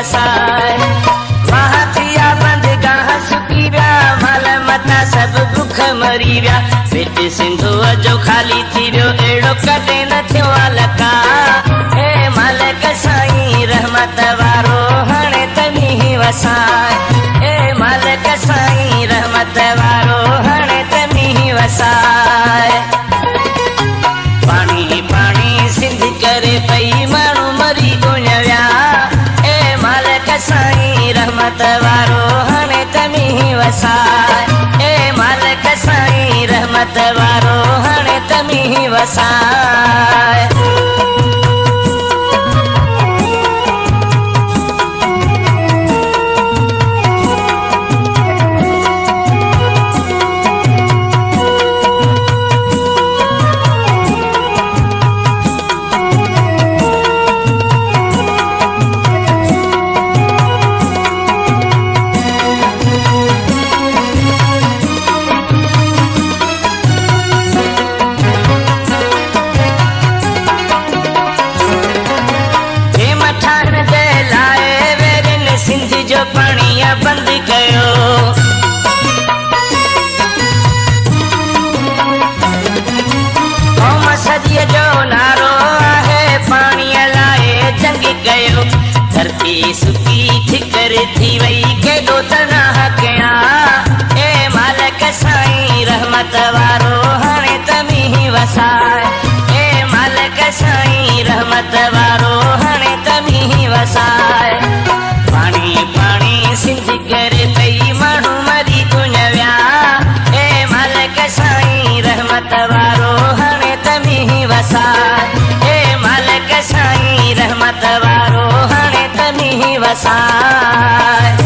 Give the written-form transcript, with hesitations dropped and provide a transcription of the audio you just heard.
वसाए। वहाँ थिया बंद गाह सुकी व्या, माल मता सब दुख मरी व्या। पेट सिंधुअ जो खाली थी वियो, एड़ो कदे न थियो अलका। हे मालिक साईं रहमत वारो हाणे तनी वसाए। हे मालिक साईं रहमत वारो हाणे तनी वसाए। पानी पानी सिंध करे पई माण्हू मरी गुण विया। हे मालिक साईं रहमत वारो हाणे तनी वसाए। हे मालिक साईं रहमत वारो हाणे तनी वसाए। सिंध जो पानी बंद कयो। कौम सदीअ जो नारो आहे, पानी लाए जंग कयो। धरती सुकी ठिकर थी वई, केॾो तनाह कया। ए मालिक साईं रहमत वारो हाणे तमी वसाए। ए मालिक साईं रहमत वारो हाणे तमी वसाए। पानी पानी सिंध करे पई माण्हू मरी गुण विया। हे मालिक साईं रहमत वारो हाणे तमी वसाए। हे मालिक साईं रहमत वारो हाणे तमी वसाए।